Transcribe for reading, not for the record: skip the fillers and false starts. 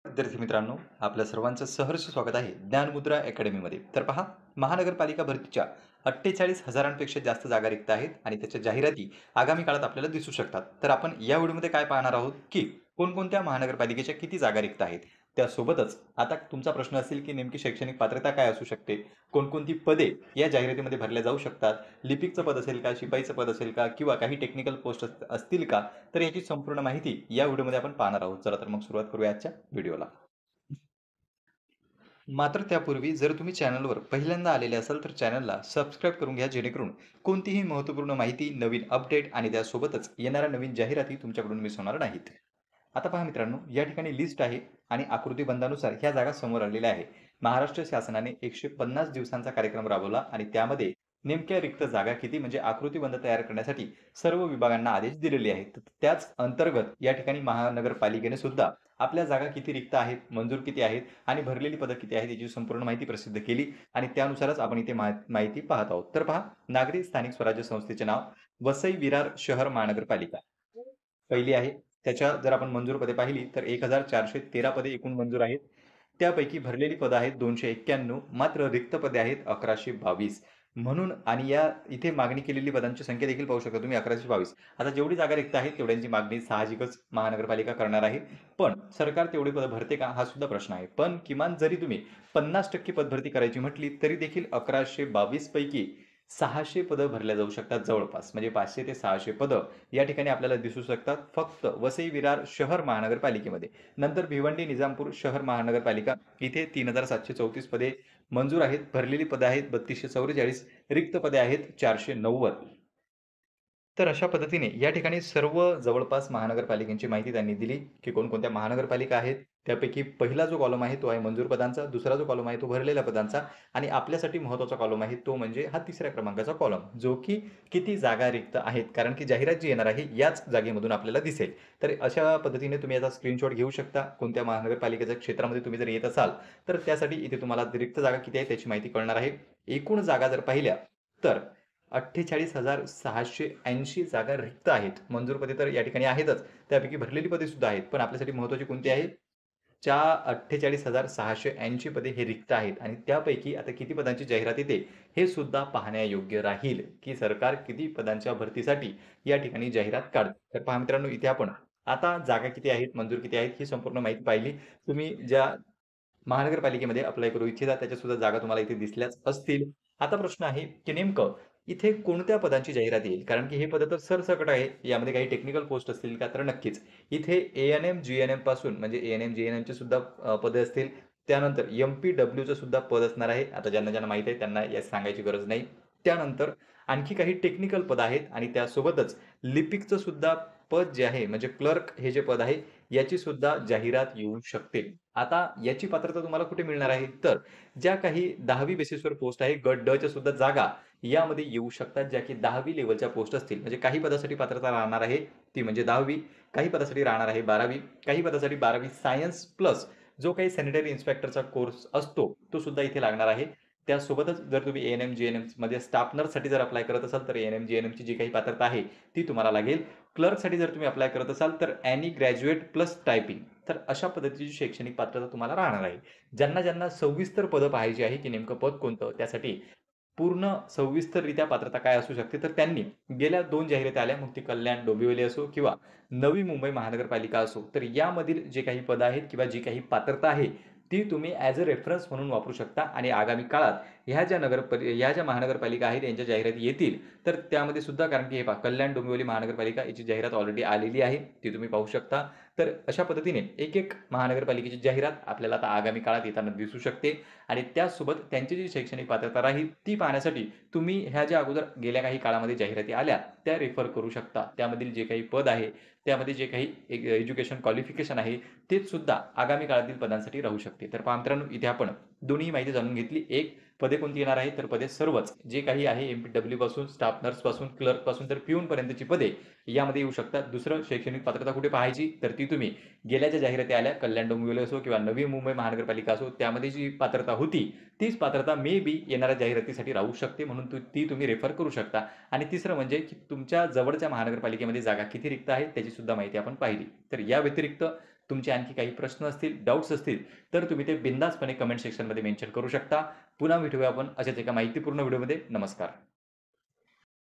विद्यार्थी मित्रांनो, आपल्या सर्वांचं सहर्ष स्वागत आहे ज्ञानमुद्रा अकॅडमीमध्ये. तर पहा, महानगरपालिका भरतीच्या 48,000पेक्षा जास्त जागा रिक्त आहेत आणि त्याच्या जाहिराती आगामी काळात आपल्याला दिसू शकतात. तर आपण या व्हिडिओमध्ये काय पाहणार आहोत, की कोणकोणत्या महानगरपालिकेच्या किती जागा रिक्त आहेत. त्यासोबतच आता तुमचा प्रश्न असेल, की नेमकी शैक्षणिक पात्रता काय असू शकते, कोणकोणती पदे या जाहिरातीमध्ये भरल्या जाऊ शकतात, लिपिकचं पद असेल का, शिपाईचं पद असेल का, किंवा काही टेक्निकल पोस्ट असतील का, तर याची संपूर्ण माहिती या व्हिडिओमध्ये आपण पाहणार आहोत. चला तर मग सुरुवात करूया आजच्या व्हिडिओला. मात्र त्यापूर्वी जर तुम्ही चॅनलवर पहिल्यांदा आलेले असाल तर चॅनलला सबस्क्राईब करून घ्या, जेणेकरून कोणतीही महत्त्वपूर्ण माहिती, नवीन अपडेट आणि त्यासोबतच येणाऱ्या नवीन जाहिराती तुमच्याकडून मिस होणार नाहीत. आता पहा मित्रांनो, या ठिकाणी लिस्ट आहे आणि आकृतीबंधानुसार ह्या जागा समोर आलेल्या आहे. महाराष्ट्र शासनाने 150 दिवसांचा कार्यक्रम राबवला आणि त्यामध्ये नेमक्या रिक्त जागा किती म्हणजे आकृतीबंध तयार करण्यासाठी सर्व विभागांना आदेश दिलेले आहेत. तर त्याच अंतर्गत या ठिकाणी महानगरपालिकेने सुद्धा आपल्या जागा किती रिक्त आहेत, मंजूर किती आहेत आणि भरलेली पदं किती आहेत याची संपूर्ण माहिती प्रसिद्ध केली आणि त्यानुसारच आपण इथे माहिती पाहत आहोत. तर पहा, नागरी स्थानिक स्वराज्य संस्थेचे नाव वसई विरार शहर महानगरपालिका पहिली आहे. त्याच्या जर आपण मंजूर पदे पाहिली तर 1,413 पदे एकूण मंजूर आहेत. त्यापैकी भरलेली पदं आहेत 291, मात्र रिक्त पदे आहेत 1122. म्हणून आणि या इथे मागणी केलेली पदांची संख्या देखील पाहू शकता तुम्ही 1122. आता जेवढी जागा रिक्त आहेत तेवढ्यांची मागणी साहजिकच महानगरपालिका करणार आहे. पण सरकार तेवढी पदं भरते का? हा सुद्धा प्रश्न आहे. पण किमान जरी तुम्ही 50% पदभरती करायची म्हटली तरी देखील 1122 पैकी 600 पदं भरल्या जाऊ शकतात जवळपास. म्हणजे 500 ते 600 पदं या ठिकाणी आपल्याला दिसू शकतात फक्त वसई विरार शहर महानगरपालिकेमध्ये. नंतर भिवंडी, निजामपूर शहर महानगरपालिका इथे 3,734 पदे मंजूर आहेत. भरलेली पदं आहेत 3,244, रिक्त पदे आहेत 490. तर अशा पद्धतीने या ठिकाणी सर्व जवळपास महानगरपालिकांची माहिती त्यांनी दिली, की कोणकोणत्या महानगरपालिका आहेत. त्यापैकी पहिला जो कॉलम आहे तो आहे मंजूर पदांचा, दुसरा जो कॉलम आहे तो भरलेल्या पदांचा आणि आपल्यासाठी महत्त्वाचा कॉलम आहे तो म्हणजे हा तिसऱ्या क्रमांकाचा कॉलम, जो की किती जागा रिक्त आहेत. कारण की जाहिरात जी येणार आहे याच जागेमधून आपल्याला दिसेल. तर अशा पद्धतीने तुम्ही याचा स्क्रीनशॉट घेऊ शकता. कोणत्या महानगरपालिकेच्या क्षेत्रामध्ये तुम्ही जर येत असाल, तर त्यासाठी इथे तुम्हाला रिक्त जागा किती आहे त्याची माहिती कळणार आहे. एकूण जागा जर पाहिल्या तर 48,680 जागा रिक्त आहेत. मंजूर पदे तर या ठिकाणी आहेतच. त्यापैकी भरलेली पदे सुद्धा आहेत. पण आपल्यासाठी महत्त्वाची कोणती आहेत? 48,680 पदे हे रिक्त आहेत आणि त्यापैकी आता किती पदांची जाहिरात येते हे सुद्धा पाहण्यायोग्य राहील, की सरकार किती पदांच्या भरतीसाठी या ठिकाणी जाहिरात काढतं. तर पहा मित्रांनो, इथे आपण आता जागा किती आहेत, मंजूर किती आहेत ही संपूर्ण माहिती पाहिली. तुम्ही ज्या महानगरपालिकेमध्ये अप्लाय करू इच्छिता त्याच्या सुद्धा जागा तुम्हाला इथे दिसल्याच असतील. आता प्रश्न आहे, की नेमकं इथे कोणत्या पदांची जाहिरात येईल? कारण की हे पद तर सरसकट आहे. यामध्ये काही टेक्निकल पोस्ट असतील का? तर नक्कीच. इथे ए-एन-एम, जी-एन-एम पासून म्हणजे ए-एन-एम, जी-एन-एमचे सुद्धा पदे असतील. त्यानंतर एम-पी-डब्ल्यूचं सुद्धा पद असणार आहे. आता ज्यांना माहीत आहे त्यांना यात सांगायची गरज नाही. त्यानंतर आणखी काही टेक्निकल पद आहेत आणि त्यासोबतच लिपिकचं सुद्धा पद जे आहे म्हणजे क्लर्क हे जे पद आहे याची सुद्धा जाहिरात येऊ शकते. आता याची पात्रता तुम्हाला कुठे मिळणार आहे? तर ज्या काही 10वी बेसिसवर पोस्ट आहे, गट ड च्या सुद्धा जागा यामध्ये येऊ शकतात, ज्या की 10वी लेव्हलच्या पोस्ट असतील. म्हणजे काही पदासाठी पात्रता राहणार आहे ती म्हणजे 10वी, काही पदासाठी राहणार आहे 12वी, काही पदासाठी 12वी सायन्स प्लस जो काही सॅनिटरी इन्स्पेक्टरचा कोर्स असतो, तो सुद्धा इथे लागणार आहे. त्यासोबतच जर तुम्ही ए-एन-एम, जी-एन-एममध्ये स्टाफ नर्ससाठी जर अप्लाय करत असाल, तर ए-एन-एम, जी-एन-एमची जी काही पात्रता आहे, ती तुम्हाला लागेल. क्लर्कसाठी जर तुम्ही अप्लाय करत असाल, तर ॲनी ग्रॅज्युएट प्लस टायपिंग. तर अशा पद्धतीची शैक्षणिक पात्रता तुम्हाला राहणार आहे. ज्यांना सविस्तर पदं पाहायची आहे, की नेमकं पद कोणतं? त्यासाठी पूर्ण सविस्तररित्या पात्रता काय असू शकते? तर त्यांनी गेल्या 2 जाहिराती आल्या, मग ती कल्याण डोंबिवली असो किंवा नवी मुंबई महानगरपालिका असो. तर यामधील जे काही पदं आहेत किंवा जी काही पात्रता आहे, ती तुम्ही ॲज अ रेफरन्स म्हणून वापरू शकता आणि आगामी काळात ह्या ज्या महानगरपालिका आहेत यांच्या जाहिराती येतील, तर त्यामध्ये सुद्धा कारण की हे पहा कल्याण डोंबिवली महानगरपालिका याची जाहिरात ऑलरेडी आलेली आहे. ती तुम्ही पाहू शकता. तर अशा पद्धतीने एक महानगरपालिकेची जाहिरात आपल्याला आता आगामी काळात येताना दिसू शकते आणि त्याचसोबत त्यांची जी शैक्षणिक पात्रता राहील ती पाहण्यासाठी तुम्ही ह्या ज्या अगोदर गेल्या काही काळामध्ये जाहिराती आल्या त्या रेफर करू शकता. त्यामधील जे काही पद आहे, त्यामध्ये जे काही एज्युकेशन क्वालिफिकेशन आहे, तेच सुद्धा आगामी काळातील पदांसाठी राहू शकते. तर पहा मित्रांनो, इथे आपण दोन्ही माहिती जाणून घेतली. एक पदे कोणती येणार आहे? तर पदे सर्वच जे काही आहे एम-पी-डब्ल्यू पासून, स्टाफ नर्स पासून, क्लर्क पासून तर पिऊनपर्यंतची पदे यामध्ये येऊ शकतात. दुसरं शैक्षणिक पात्रता कुठे पाहायची? तर ती तुम्ही गेल्या ज्या जाहिराती आल्या, कल्याण डोंबिवली असो किंवा नवी मुंबई महानगरपालिका असो, त्यामध्ये जी पात्रता होती, तीच पात्रता मे बी येणाऱ्या जाहिरातीसाठी राहू शकते. म्हणून ती तुम्ही रेफर करू शकता. आणि तिसरं म्हणजे की तुमच्या जवळच्या महानगरपालिकेमध्ये जागा किती रिक्त आहेत, त्याची सुद्धा माहिती आपण पाहिली. तर या व्यतिरिक्त तुमचे आणखी काही प्रश्न असतील, डाउट्स असतील, तर तुम्ही ते बिनधास्तपणे कमेंट सेक्शनमध्ये मेन्शन करू शकता. पुन्हा भेटूया आपण अशाच एका माहितीपूर्ण व्हिडिओमध्ये. नमस्कार.